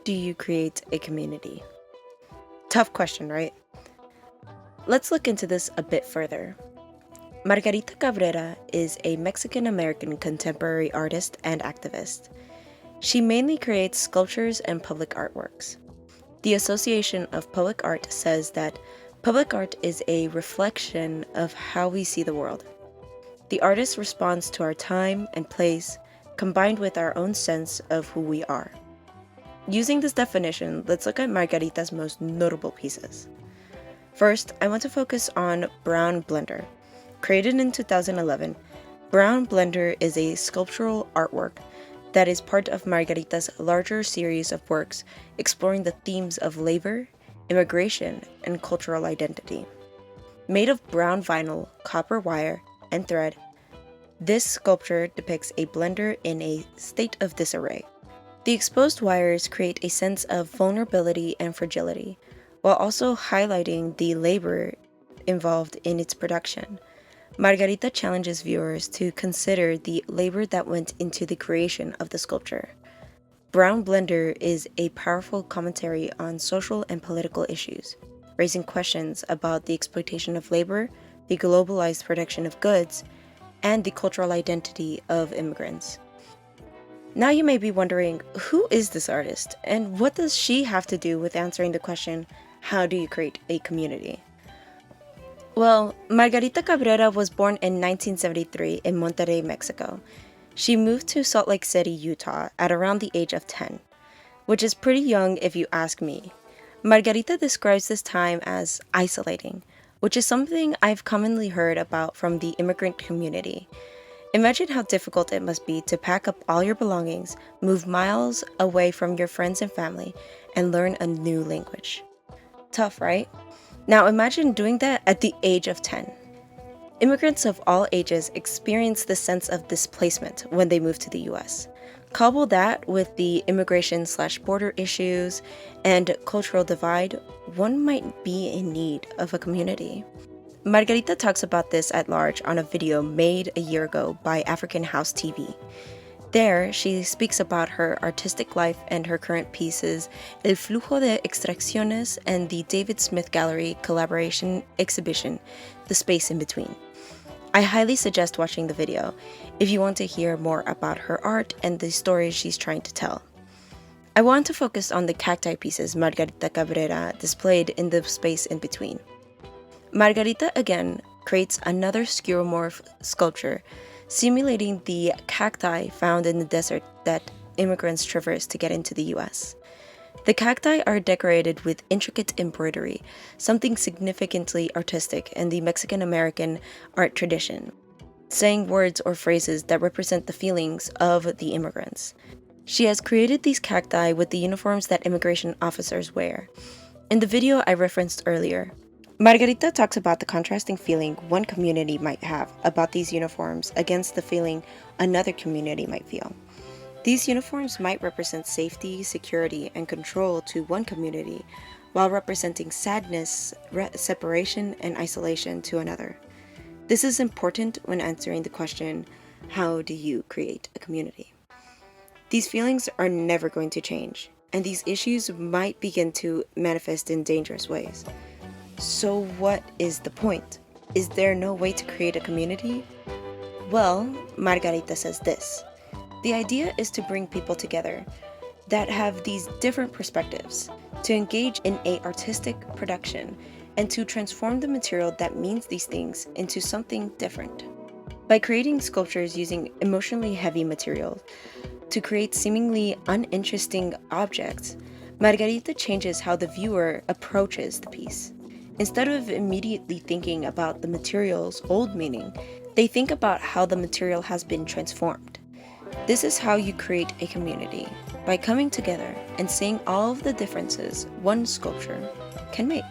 do you create a community? Tough question, right? Let's look into this a bit further. Margarita Cabrera is a Mexican-American contemporary artist and activist. She mainly creates sculptures and public artworks. The Association of Public Art says that public art is a reflection of how we see the world. The artist responds to our time and place, combined with our own sense of who we are. Using this definition, let's look at Margarita's most notable pieces. First, I want to focus on Brown Blender. Created in 2011, Brown Blender is a sculptural artwork that is part of Margarita's larger series of works exploring the themes of labor, immigration, and cultural identity. Made of brown vinyl, copper wire, and thread, this sculpture depicts a blender in a state of disarray. The exposed wires create a sense of vulnerability and fragility, while also highlighting the labor involved in its production. Margarita challenges viewers to consider the labor that went into the creation of the sculpture. Brown Blender is a powerful commentary on social and political issues, raising questions about the exploitation of labor, the globalized production of goods, and the cultural identity of immigrants. Now you may be wondering, who is this artist, and what does she have to do with answering the question, how do you create a community? Well, Margarita Cabrera was born in 1973 in Monterrey, Mexico. She moved to Salt Lake City, Utah at around the age of 10, which is pretty young if you ask me. Margarita describes this time as isolating, which is something I've commonly heard about from the immigrant community. Imagine how difficult it must be to pack up all your belongings, move miles away from your friends and family, and learn a new language. Tough, right? Now imagine doing that at the age of 10. Immigrants of all ages experience this sense of displacement when they move to the US. Couple that with the immigration/border issues and cultural divide, one might be in need of a community. Margarita talks about this at large on a video made a year ago by African House TV. There, she speaks about her artistic life and her current pieces, El Flujo de Extracciones and the David Smith Gallery collaboration exhibition, The Space in Between. I highly suggest watching the video if you want to hear more about her art and the stories she's trying to tell. I want to focus on the cacti pieces Margarita Cabrera displayed in The Space in Between. Margarita again creates another skeuomorph sculpture simulating the cacti found in the desert that immigrants traverse to get into the US. The cacti are decorated with intricate embroidery, something significantly artistic in the Mexican-American art tradition, saying words or phrases that represent the feelings of the immigrants. She has created these cacti with the uniforms that immigration officers wear. In the video I referenced earlier, Margarita talks about the contrasting feeling one community might have about these uniforms against the feeling another community might feel. These uniforms might represent safety, security, and control to one community, while representing sadness, separation, and isolation to another. This is important when answering the question, how do you create a community? These feelings are never going to change, and these issues might begin to manifest in dangerous ways. So what is the point? Is there no way to create a community? Well, Margarita says this. The idea is to bring people together that have these different perspectives, to engage in an artistic production, and to transform the material that means these things into something different. By creating sculptures using emotionally heavy materials to create seemingly uninteresting objects, Margarita changes how the viewer approaches the piece. Instead of immediately thinking about the material's old meaning, they think about how the material has been transformed. This is how you create a community, by coming together and seeing all of the differences one sculpture can make.